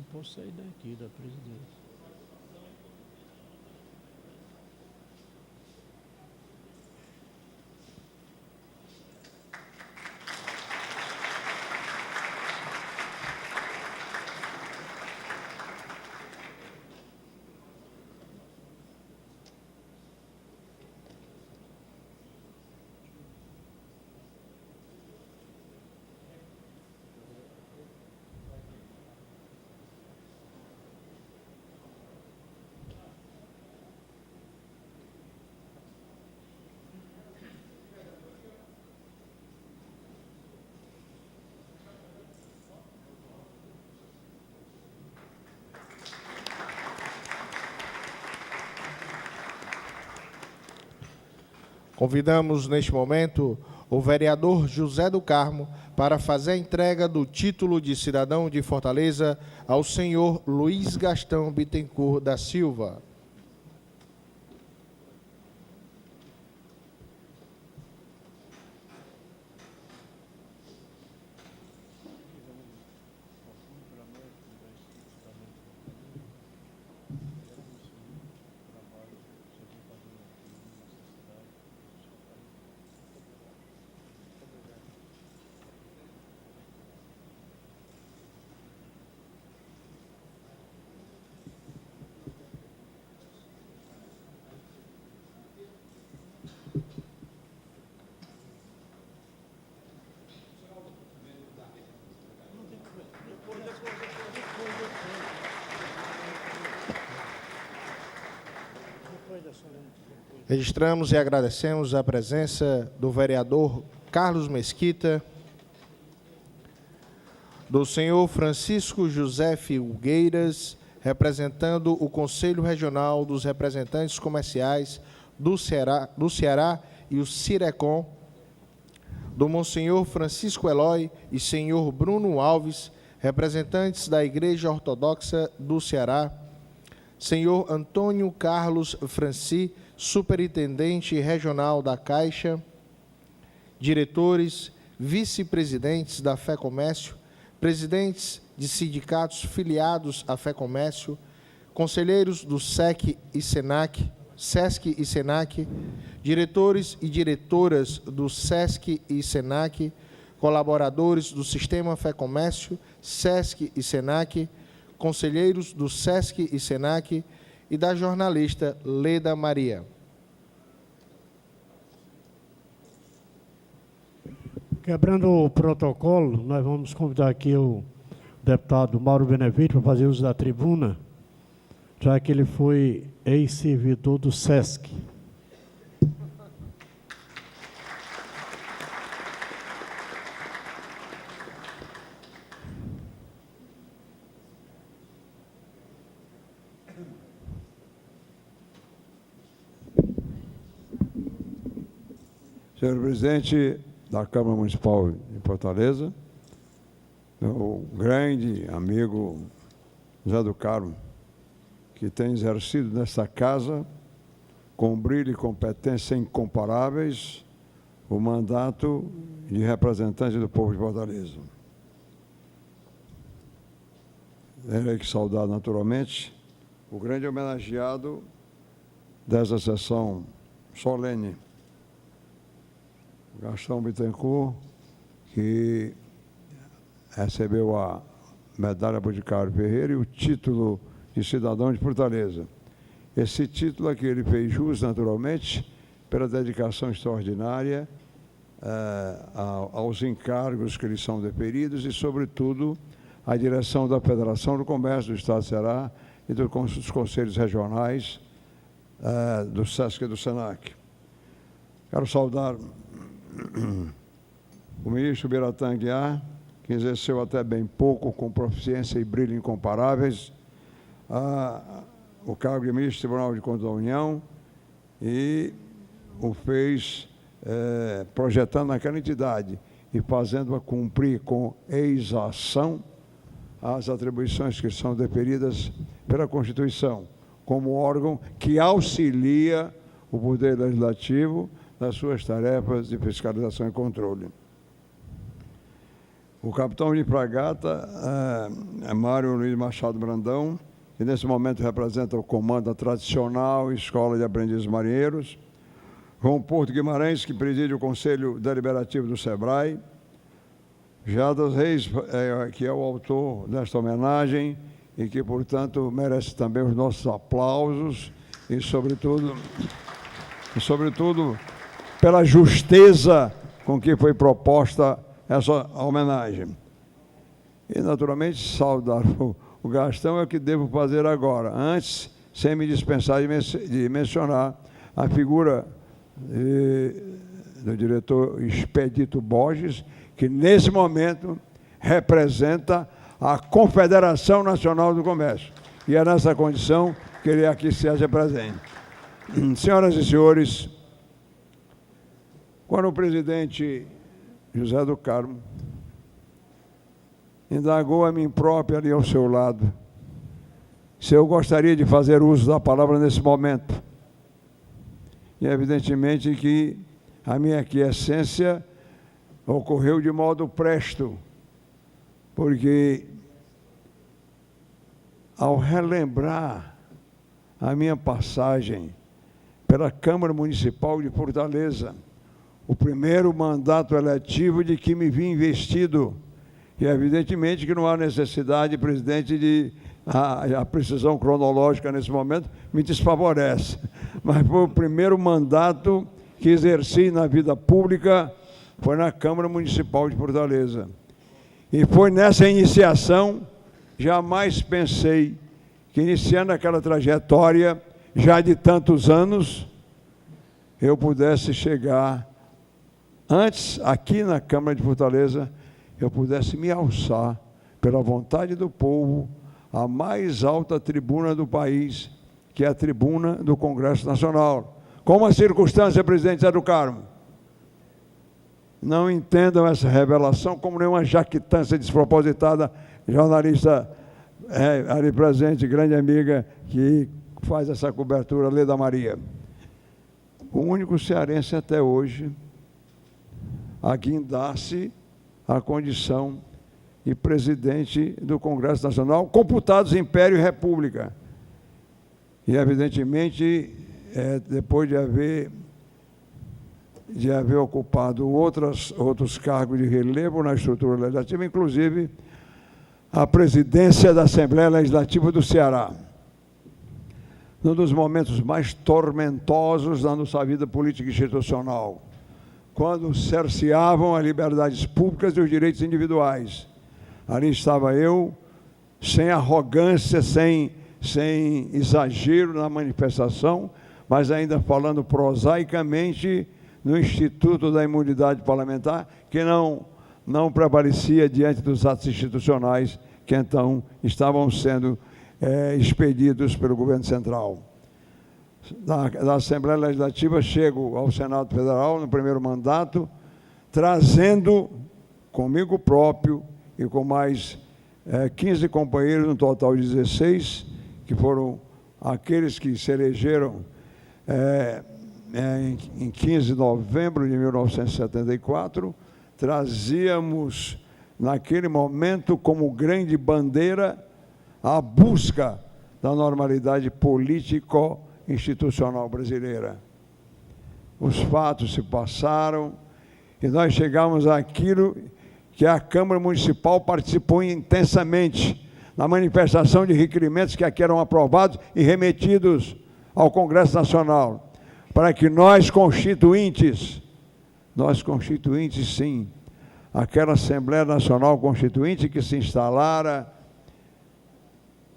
não posso sair daqui da presidência. Convidamos, neste momento, o vereador José do Carmo para fazer a entrega do título de cidadão de Fortaleza ao senhor Luiz Gastão Bittencourt da Silva. Registramos e agradecemos a presença do vereador Carlos Mesquita, do senhor Francisco José Filgueiras, representando o Conselho Regional dos Representantes Comerciais do Ceará e o Cirecom, do monsenhor Francisco Eloy e senhor Bruno Alves, representantes da Igreja Ortodoxa do Ceará, senhor Antônio Carlos Franci, superintendente regional da Caixa, diretores, vice-presidentes da FEComércio, presidentes de sindicatos filiados à FEComércio, conselheiros do SESC e SENAC, diretores e diretoras do SESC e SENAC, colaboradores do Sistema FEComércio, SESC e SENAC, conselheiros do SESC e SENAC e da jornalista Leda Maria. Quebrando o protocolo, nós vamos convidar aqui o deputado Mauro Benevides para fazer uso da tribuna, já que ele foi ex-servidor do SESC. Senhor presidente da Câmara Municipal de Fortaleza, meu grande amigo José do Carmo, que tem exercido nesta casa, com brilho e competência incomparáveis, o mandato de representante do povo de Fortaleza. Ele que saudar naturalmente o grande homenageado dessa sessão solene, Gastão Bittencourt, que recebeu a medalha Boticário Ferreira e o título de cidadão de Fortaleza. Esse título aqui ele fez jus, naturalmente, pela dedicação extraordinária aos encargos que lhe são deferidos e, sobretudo, à direção da Federação do Comércio do Estado do Ceará e dos conselhos regionais do SESC e do SENAC. Quero saudar o ministro Biratã Aguiar, que exerceu até bem pouco, com proficiência e brilho incomparáveis, o cargo de ministro do Tribunal de Contas da União e o fez projetando naquela entidade e fazendo-a cumprir com exação as atribuições que são deferidas pela Constituição, como órgão que auxilia o Poder Legislativo nas suas tarefas de fiscalização e controle. o capitão de fragata é Mário Luiz Machado Brandão, que nesse momento representa o comando da tradicional Escola de Aprendizes Marinheiros. João Porto Guimarães, que preside o Conselho Deliberativo do SEBRAE. Jadas Reis, que é o autor desta homenagem e que, portanto, merece também os nossos aplausos e, sobretudo, pela justeza com que foi proposta essa homenagem. E, naturalmente, saudar o Gastão é o que devo fazer agora. Antes, sem me dispensar de mencionar a figura do diretor Expedito Borges, que, nesse momento, representa a Confederação Nacional do Comércio. E é nessa condição que ele aqui seja presente. Senhoras e senhores, quando o presidente José do Carmo indagou a mim próprio ali ao seu lado se eu gostaria de fazer uso da palavra nesse momento, e evidentemente que a minha aquiescência ocorreu de modo presto, porque ao relembrar a minha passagem pela Câmara Municipal de Fortaleza, o primeiro mandato eletivo de que me vi investido, e evidentemente que não há necessidade, presidente, de a precisão cronológica nesse momento me desfavorece, mas foi o primeiro mandato que exerci na vida pública, foi na Câmara Municipal de Fortaleza. E foi nessa iniciação, jamais pensei que, iniciando aquela trajetória, já de tantos anos, eu pudesse chegar, antes, aqui na Câmara de Fortaleza, eu pudesse me alçar, pela vontade do povo, à mais alta tribuna do país, que é a tribuna do Congresso Nacional. Como a circunstância, presidente Zé do Carmo? Não entendam essa revelação como nenhuma jactância despropositada, jornalista ali presente, grande amiga, que faz essa cobertura, Leda Maria. O único cearense até hoje a guindar-se a condição de presidente do Congresso Nacional, computados Império e República. E, evidentemente, depois de haver ocupado outros cargos de relevo na estrutura legislativa, inclusive a presidência da Assembleia Legislativa do Ceará. Num dos momentos mais tormentosos da nossa vida política e institucional, quando cerceavam as liberdades públicas e os direitos individuais. Ali estava eu, sem arrogância, sem exagero na manifestação, mas ainda falando prosaicamente no Instituto da Imunidade Parlamentar, que não prevalecia diante dos atos institucionais que então estavam sendo expedidos pelo governo central. Da Assembleia Legislativa, chego ao Senado Federal, no primeiro mandato, trazendo comigo próprio e com mais 15 companheiros, no total 16, que foram aqueles que se elegeram em 15 de novembro de 1974, trazíamos, naquele momento, como grande bandeira, a busca da normalidade político-institucional brasileira. Os fatos se passaram e nós chegamos àquilo que a Câmara Municipal participou intensamente, na manifestação de requerimentos que aqui eram aprovados e remetidos ao Congresso Nacional, para que nós constituintes, sim, aquela Assembleia Nacional Constituinte que se instalara,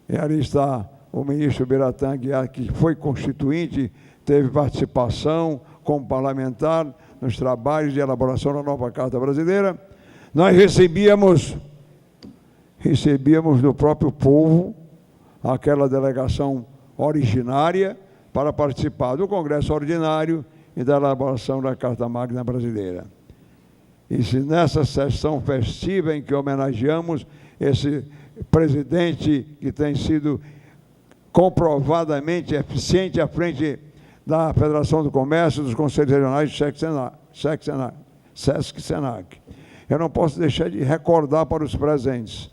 e ali está o ministro Biratã Aguiar, que foi constituinte, teve participação como parlamentar nos trabalhos de elaboração da nova Carta Brasileira. Nós recebíamos do próprio povo aquela delegação originária para participar do Congresso Ordinário e da elaboração da Carta Magna Brasileira. E se nessa sessão festiva em que homenageamos esse presidente que tem sido comprovadamente eficiente à frente da Federação do Comércio, dos Conselhos Regionais do SESC-SENAC, eu não posso deixar de recordar para os presentes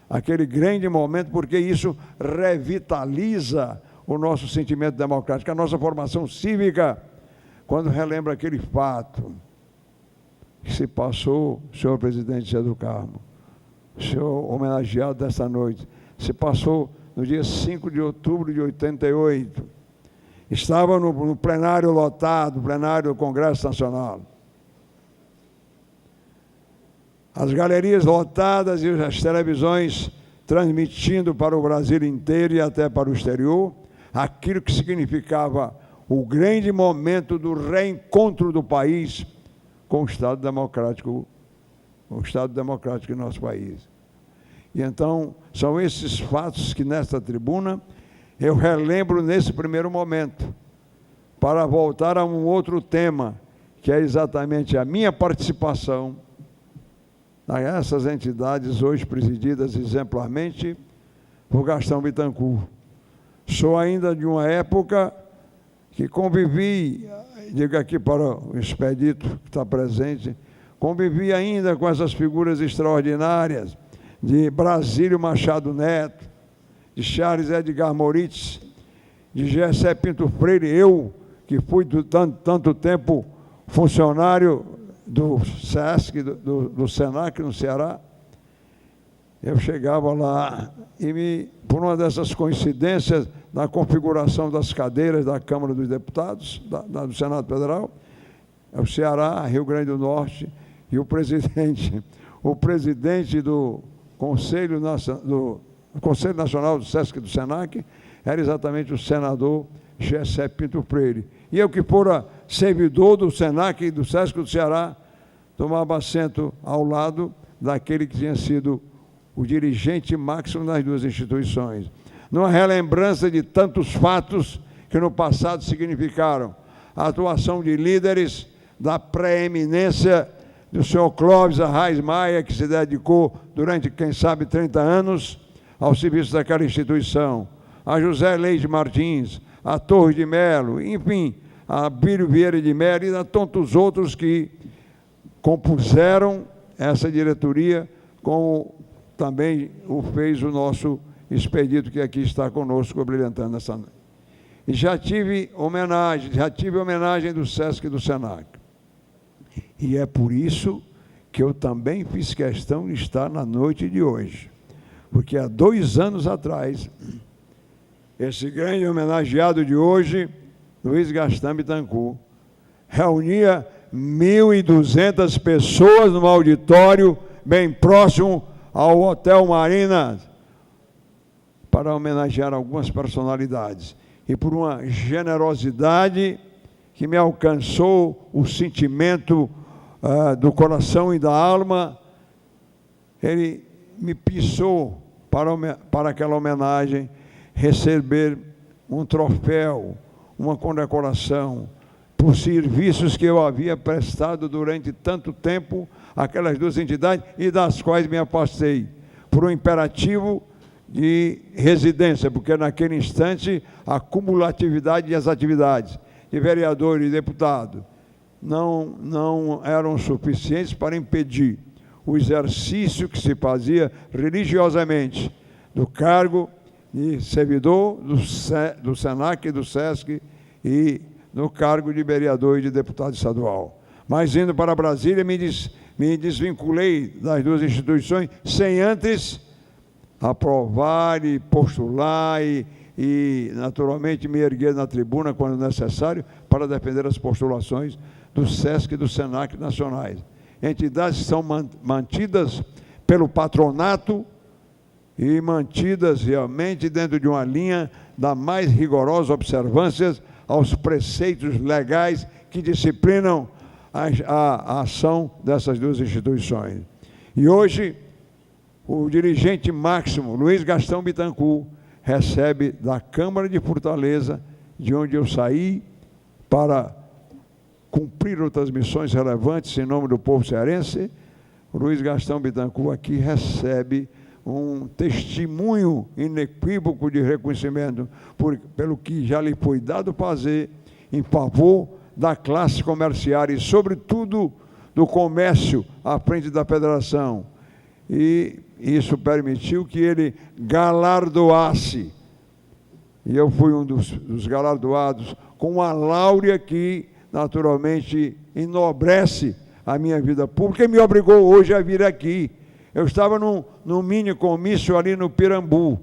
aquele grande momento, porque isso revitaliza o nosso sentimento democrático, a nossa formação cívica, quando relembra aquele fato que se passou, senhor presidente Zé do Carmo, senhor homenageado desta noite, se passou no dia 5 de outubro de 88. Estava no plenário lotado, plenário do Congresso Nacional. As galerias lotadas e as televisões transmitindo para o Brasil inteiro e até para o exterior aquilo que significava o grande momento do reencontro do país com o Estado democrático em nosso país. E então, são esses fatos que nesta tribuna eu relembro nesse primeiro momento, para voltar a um outro tema, que é exatamente a minha participação nessas entidades hoje presididas exemplarmente por Gastão Bittencourt. Sou ainda de uma época que convivi, digo aqui para o expedito que está presente, convivi ainda com essas figuras extraordinárias de Brasílio Machado Neto, de Charles Edgar Moritz, de Gessé Pinto Freire, eu, que fui tanto tempo funcionário do SESC, do SENAC no Ceará. Eu chegava lá e, por uma dessas coincidências, na configuração das cadeiras da Câmara dos Deputados, do Senado Federal, o Ceará, Rio Grande do Norte, e o presidente do Conselho Nacional do SESC e do SENAC era exatamente o senador Gessé Pinto Freire. E eu, que fora servidor do SENAC e do SESC do Ceará, tomava assento ao lado daquele que tinha sido o dirigente máximo das duas instituições. Numa relembrança de tantos fatos que no passado significaram a atuação de líderes da preeminência do senhor Clóvis Arraes Maia, que se dedicou durante, quem sabe, 30 anos ao serviço daquela instituição, a José Leite Martins, a Torres de Melo, enfim, a Bílio Vieira de Melo e a tantos outros que compuseram essa diretoria, como também o fez o nosso expedito, que aqui está conosco, brilhantando essa noite. E já tive homenagem do SESC e do SENAC. E é por isso que eu também fiz questão de estar na noite de hoje. Porque há 2 anos atrás, esse grande homenageado de hoje, Luiz Gastão Bittencourt, reunia 1.200 pessoas no auditório, bem próximo ao Hotel Marina, para homenagear algumas personalidades. E por uma generosidade que me alcançou o sentimento do coração e da alma, ele me pisou para aquela homenagem receber um troféu, uma condecoração, por serviços que eu havia prestado durante tanto tempo àquelas duas entidades e das quais me afastei, por um imperativo de residência, porque naquele instante a cumulatividade das atividades de vereador e deputado não eram suficientes para impedir o exercício que se fazia religiosamente do cargo de servidor do SENAC e do SESC e no cargo de vereador e de deputado estadual. Mas indo para Brasília, me desvinculei das duas instituições sem antes aprovar e postular e naturalmente me erguer na tribuna quando necessário para defender as postulações do SESC e do SENAC nacionais. Entidades que são mantidas pelo patronato e mantidas realmente dentro de uma linha da mais rigorosa observância aos preceitos legais que disciplinam a ação dessas duas instituições. E hoje, o dirigente máximo, Luiz Gastão Bittencourt, recebe da Câmara de Fortaleza, de onde eu saí, para cumprir outras missões relevantes em nome do povo cearense. O Luiz Gastão Bittencourt aqui recebe um testemunho inequívoco de reconhecimento pelo que já lhe foi dado fazer em favor da classe comerciária e, sobretudo, do comércio à frente da federação. E isso permitiu que ele galardoasse. E eu fui um dos galardoados com uma láurea que, naturalmente, enobrece a minha vida pública e me obrigou hoje a vir aqui. Eu estava num mini comício ali no Pirambu,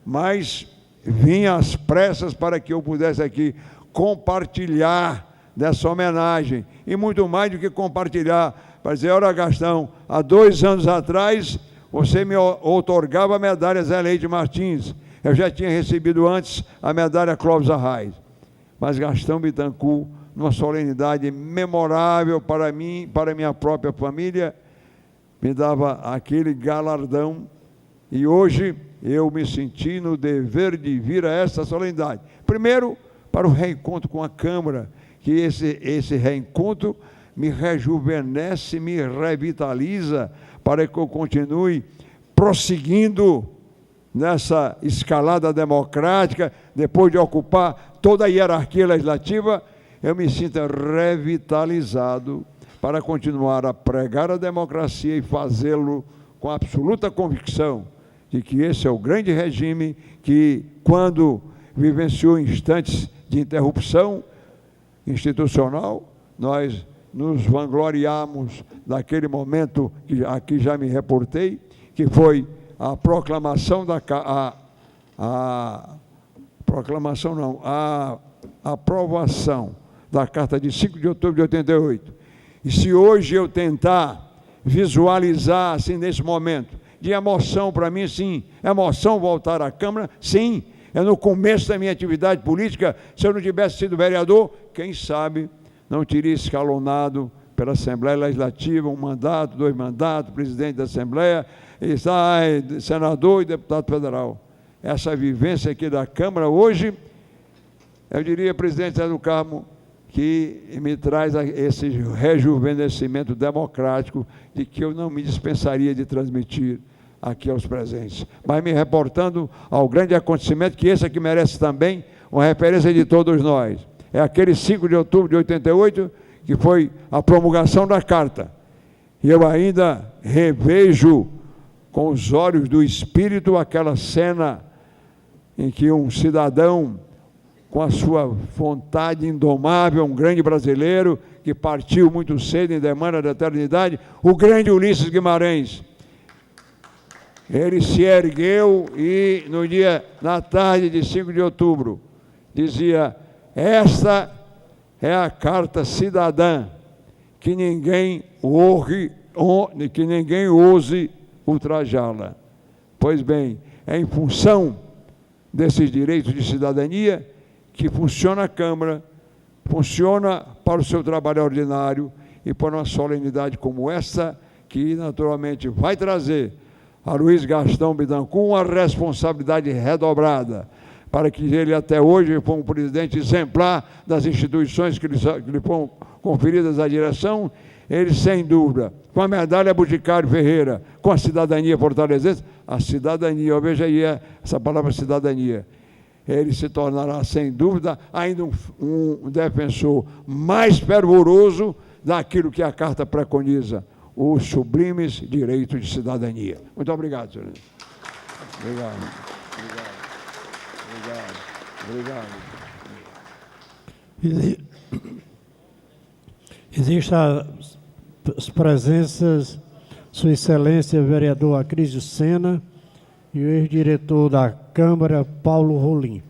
mas vim às pressas para que eu pudesse aqui compartilhar dessa homenagem. E muito mais do que compartilhar, para dizer, olha, Gastão, há 2 anos atrás, você me outorgava a medalha Zé Leite Martins. Eu já tinha recebido antes a medalha Clóvis Arraes. Mas Gastão Bittencourt, numa solenidade memorável para mim, para minha própria família, me dava aquele galardão. E hoje eu me senti no dever de vir a essa solenidade. Primeiro, para o reencontro com a Câmara, que esse reencontro me rejuvenesce, me revitaliza, para que eu continue prosseguindo nessa escalada democrática, depois de ocupar toda a hierarquia legislativa, eu me sinto revitalizado para continuar a pregar a democracia e fazê-lo com absoluta convicção de que esse é o grande regime que, quando vivenciou instantes de interrupção institucional, nós nos vangloriamos daquele momento que aqui já me reportei, que foi a proclamação a aprovação da Carta de 5 de outubro de 88. E se hoje eu tentar visualizar, assim, nesse momento, de emoção para mim, sim, emoção voltar à Câmara, sim, é no começo da minha atividade política, se eu não tivesse sido vereador, quem sabe não teria escalonado pela Assembleia Legislativa, 1 mandato, 2 mandatos, presidente da Assembleia, e sai senador e deputado federal. Essa vivência aqui da Câmara hoje, eu diria, presidente Zé do Carmo, que me traz esse rejuvenescimento democrático de que eu não me dispensaria de transmitir aqui aos presentes. Mas me reportando ao grande acontecimento, que esse aqui merece também uma referência de todos nós. É aquele 5 de outubro de 88, que foi a promulgação da Carta. E eu ainda revejo com os olhos do espírito aquela cena em que um cidadão, com a sua vontade indomável, um grande brasileiro, que partiu muito cedo em demanda da eternidade, o grande Ulisses Guimarães. Ele se ergueu e, na tarde de 5 de outubro, dizia: esta é a carta cidadã, que ninguém ouse ultrajá-la. Pois bem, é em função desses direitos de cidadania que funciona a Câmara, funciona para o seu trabalho ordinário e para uma solenidade como essa, que naturalmente vai trazer a Luiz Gastão Bittencourt uma responsabilidade redobrada, para que ele até hoje foi um presidente exemplar das instituições que lhe foram conferidas à direção. Ele, sem dúvida, com a medalha Boticário Ferreira, com a cidadania fortalezense, a cidadania, eu vejo aí essa palavra cidadania, ele se tornará, sem dúvida, ainda um defensor mais fervoroso daquilo que a Carta preconiza, os sublimes direitos de cidadania. Muito obrigado, senhor. Obrigado. Existem as presenças, Sua Excelência, vereador Acrísio Sena, e o ex-diretor da Câmara, Paulo Rolim.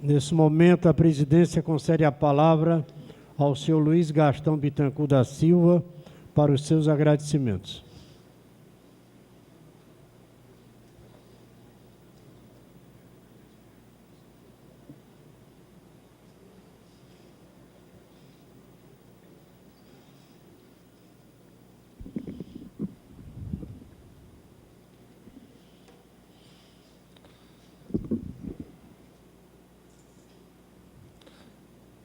Nesse momento, a presidência concede a palavra ao senhor Luiz Gastão Bittencourt da Silva para os seus agradecimentos.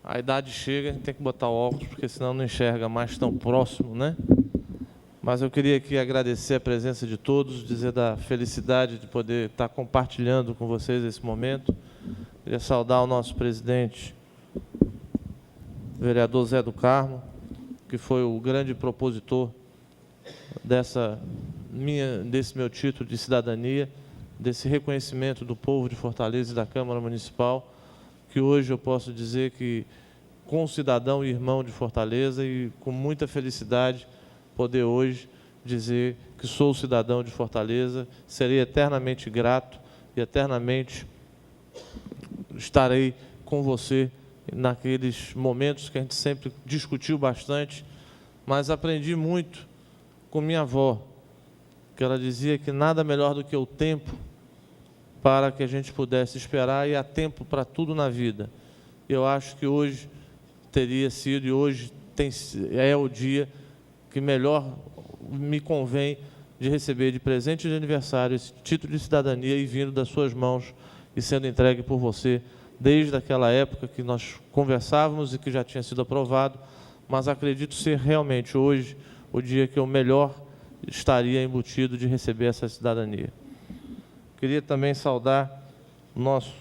A idade chega, a gente tem que botar o óculos, porque senão não enxerga mais tão próximo, né? Mas eu queria aqui agradecer a presença de todos, dizer da felicidade de poder estar compartilhando com vocês esse momento. Queria saudar o nosso presidente, o vereador Zé do Carmo, que foi o grande propositor desse meu título de cidadania, desse reconhecimento do povo de Fortaleza e da Câmara Municipal, que hoje eu posso dizer que, com cidadão e irmão de Fortaleza, e com muita felicidade, poder hoje dizer que sou cidadão de Fortaleza, serei eternamente grato e eternamente estarei com você naqueles momentos que a gente sempre discutiu bastante, mas aprendi muito com minha avó, que ela dizia que nada melhor do que o tempo para que a gente pudesse esperar, e há tempo para tudo na vida. Eu acho que hoje teria sido, e hoje é o dia que melhor me convém de receber de presente de aniversário esse título de cidadania e vindo das suas mãos e sendo entregue por você, desde aquela época que nós conversávamos e que já tinha sido aprovado, mas acredito ser realmente hoje o dia que eu melhor estaria embutido de receber essa cidadania. Queria também saudar o nosso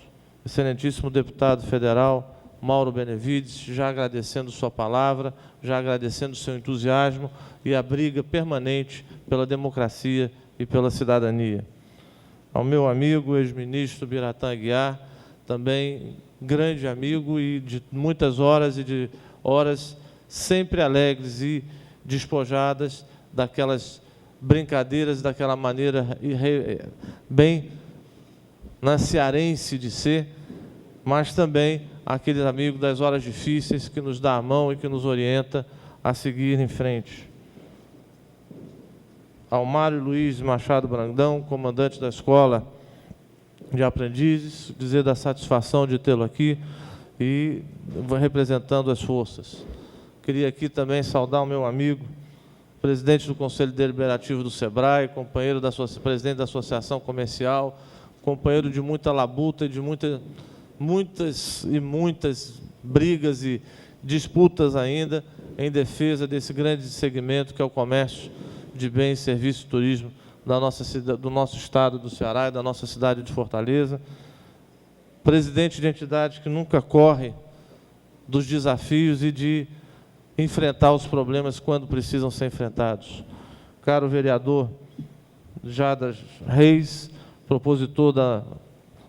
excelentíssimo deputado federal, Mauro Benevides, já agradecendo sua palavra, já agradecendo seu entusiasmo e a briga permanente pela democracia e pela cidadania. Ao meu amigo, ex-ministro Biratã Aguiar, também grande amigo e de muitas horas e de horas sempre alegres e despojadas daquelas brincadeiras, daquela maneira bem cearense de ser, mas também aquele amigo das horas difíceis que nos dá a mão e que nos orienta a seguir em frente. Ao Mário Luiz Machado Brandão, comandante da Escola de Aprendizes, dizer da satisfação de tê-lo aqui e representando as forças. Queria aqui também saudar o meu amigo, presidente do Conselho Deliberativo do SEBRAE, companheiro presidente da Associação Comercial, companheiro de muita labuta e de muitas brigas e disputas ainda em defesa desse grande segmento que é o comércio de bens, serviços e turismo do nosso estado do Ceará e da nossa cidade de Fortaleza. Presidente de entidade que nunca corre dos desafios e de enfrentar os problemas quando precisam ser enfrentados. Caro vereador Jadas Reis, propositor da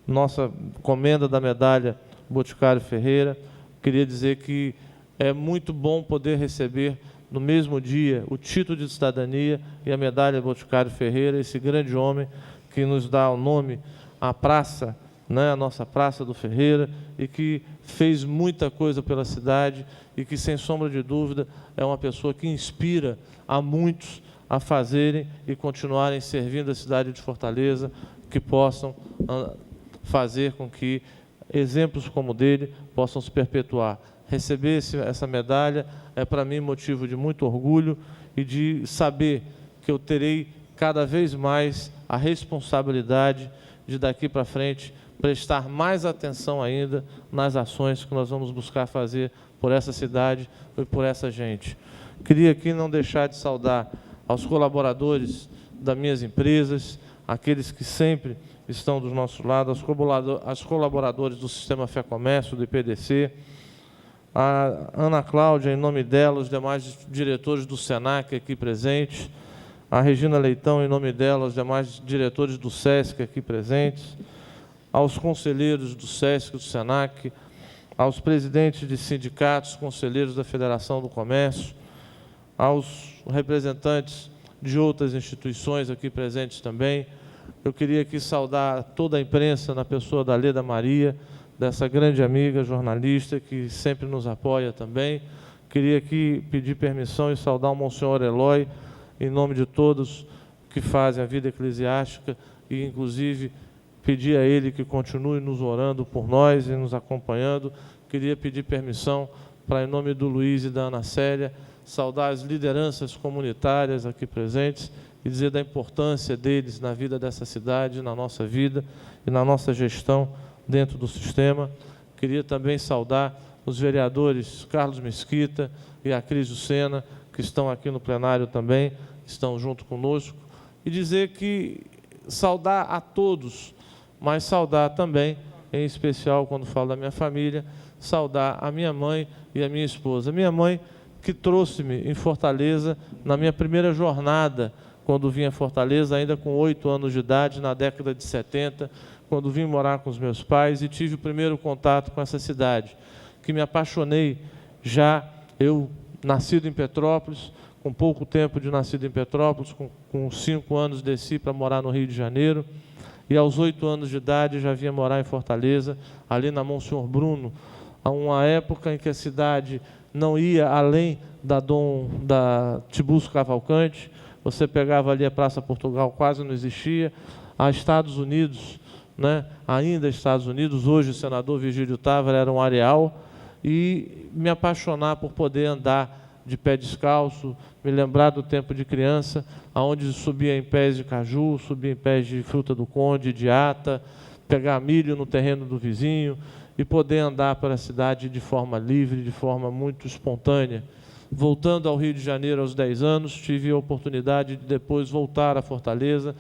nossa comenda da medalha Boticário Ferreira, queria dizer que é muito bom poder receber no mesmo dia o título de cidadania e a medalha Boticário Ferreira, esse grande homem que nos dá o nome à praça, a nossa Praça do Ferreira, e que fez muita coisa pela cidade e que, sem sombra de dúvida, é uma pessoa que inspira a muitos a fazerem e continuarem servindo a cidade de Fortaleza, que possam fazer com que exemplos como o dele possam se perpetuar. Receber essa medalha é, para mim, motivo de muito orgulho e de saber que eu terei cada vez mais a responsabilidade de, daqui para frente, prestar mais atenção ainda nas ações que nós vamos buscar fazer por essa cidade e por essa gente. Queria aqui não deixar de saudar aos colaboradores das minhas empresas, aqueles que sempre estão do nosso lado, aos colaboradores do Sistema Fé Comércio, do IPDC, a Ana Cláudia, em nome dela, os demais diretores do SENAC aqui presentes, a Regina Leitão, em nome dela, os demais diretores do SESC aqui presentes, aos conselheiros do SESC e do SENAC, aos presidentes de sindicatos, conselheiros da Federação do Comércio, aos representantes de outras instituições aqui presentes também. Eu queria aqui saudar toda a imprensa, na pessoa da Leda Maria, dessa grande amiga jornalista que sempre nos apoia também. Queria aqui pedir permissão e saudar o Monsenhor Eloy, em nome de todos que fazem a vida eclesiástica, e inclusive pedir a ele que continue nos orando por nós e nos acompanhando. Queria pedir permissão para, em nome do Luiz e da Ana Célia, saudar as lideranças comunitárias aqui presentes e dizer da importância deles na vida dessa cidade, na nossa vida e na nossa gestão dentro do sistema. Queria também saudar os vereadores Carlos Mesquita e a Cris Lucena, que estão aqui no plenário também, estão junto conosco, e dizer que saudar a todos, mas saudar também, em especial quando falo da minha família, saudar a minha mãe e a minha esposa. Minha mãe, que trouxe-me em Fortaleza na minha primeira jornada, quando vim a Fortaleza, ainda com 8 anos de idade, na década de 70, quando vim morar com os meus pais e tive o primeiro contato com essa cidade, que me apaixonei já, eu nascido em Petrópolis, com pouco tempo de nascido em Petrópolis, com 5 anos desci para morar no Rio de Janeiro, e aos 8 anos de idade já vinha morar em Fortaleza, ali na Monsenhor Bruno, a uma época em que a cidade não ia além da Tiburcio Cavalcante. Você pegava ali a Praça Portugal, quase não existia. A Estados Unidos, né? Ainda Estados Unidos, hoje o senador Virgílio Távora era um areal, e me apaixonar por poder andar de pé descalço, me lembrar do tempo de criança, aonde subia em pés de caju, subia em pés de fruta do conde, de ata, pegar milho no terreno do vizinho e poder andar pela cidade de forma livre, de forma muito espontânea. Voltando ao Rio de Janeiro aos 10 anos, tive a oportunidade de depois voltar a Fortaleza,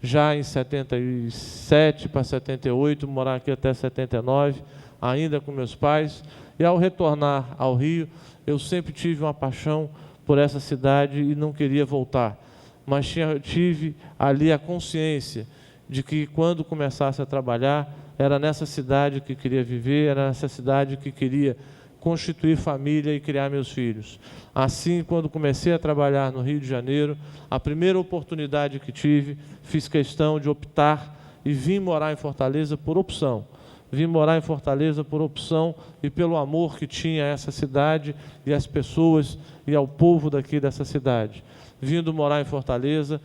já em 77 para 78, morar aqui até 79, ainda com meus pais. E ao retornar ao Rio, eu sempre tive uma paixão por essa cidade e não queria voltar. Mas tive ali a consciência de que quando começasse a trabalhar, era nessa cidade que queria viver, era nessa cidade que queria constituir família e criar meus filhos. Assim, quando comecei a trabalhar no Rio de Janeiro, a primeira oportunidade que tive, fiz questão de optar e vim morar em Fortaleza por opção. Vim morar em Fortaleza por opção e pelo amor que tinha a essa cidade e às pessoas e ao povo daqui dessa cidade. Vindo morar em Fortaleza,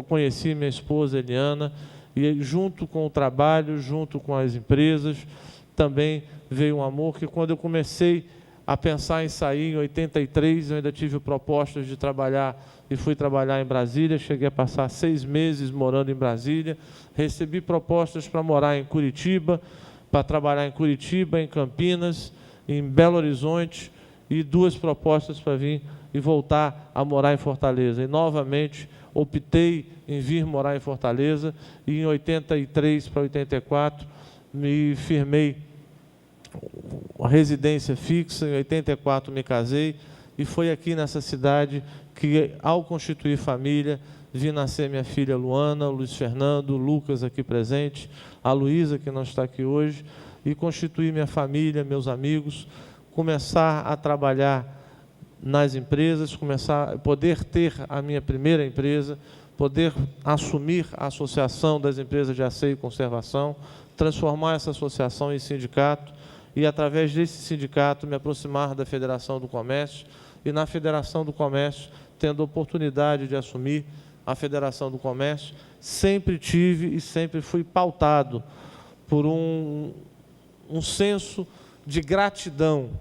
conheci minha esposa Eliana, e junto com o trabalho, junto com as empresas, também veio um amor que, quando eu comecei a pensar em sair em 83, eu ainda tive propostas de trabalhar e fui trabalhar em Brasília, cheguei a passar 6 meses morando em Brasília, recebi propostas para morar em Curitiba, para trabalhar em Curitiba, em Campinas, em Belo Horizonte, e 2 propostas para vir e voltar a morar em Fortaleza. E, novamente, optei em vir morar em Fortaleza, e em 83 para 84, me firmei uma residência fixa. Em 84 me casei, e foi aqui nessa cidade que, ao constituir família, vi nascer minha filha Luana, o Luiz Fernando, o Lucas aqui presente, a Luísa, que não está aqui hoje, e constituir minha família, meus amigos, começar a trabalhar nas empresas, poder ter a minha primeira empresa, poder assumir a Associação das Empresas de Asseio e Conservação, transformar essa associação em sindicato, e, através desse sindicato, me aproximar da Federação do Comércio, e na Federação do Comércio, tendo a oportunidade de assumir a Federação do Comércio, sempre tive e sempre fui pautado por um senso de gratidão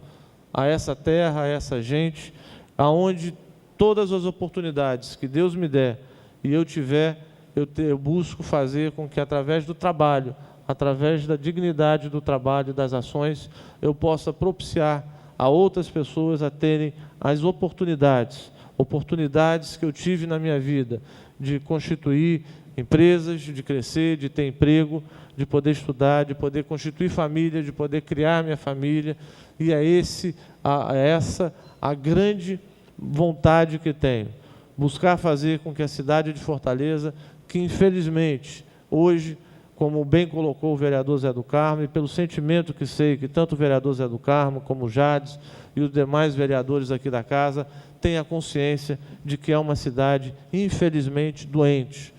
a essa terra, a essa gente, aonde todas as oportunidades que Deus me der e eu tiver, eu busco fazer com que, através do trabalho, através da dignidade do trabalho e das ações, eu possa propiciar a outras pessoas a terem as oportunidades que eu tive na minha vida, de constituir empresas, de crescer, de ter emprego, de poder estudar, de poder constituir família, de poder criar minha família. E é essa a grande vontade que tenho, buscar fazer com que a cidade de Fortaleza, que infelizmente hoje, como bem colocou o vereador Zé do Carmo, e pelo sentimento que sei que tanto o vereador Zé do Carmo, como o Jades e os demais vereadores aqui da casa, têm a consciência de que é uma cidade, infelizmente, doente,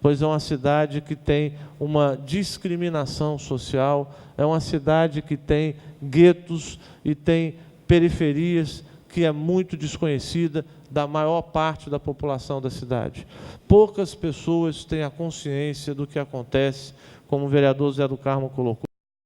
pois é uma cidade que tem uma discriminação social, é uma cidade que tem guetos e tem periferias que é muito desconhecida da maior parte da população da cidade. Poucas pessoas têm a consciência do que acontece, como o vereador Zé do Carmo colocou.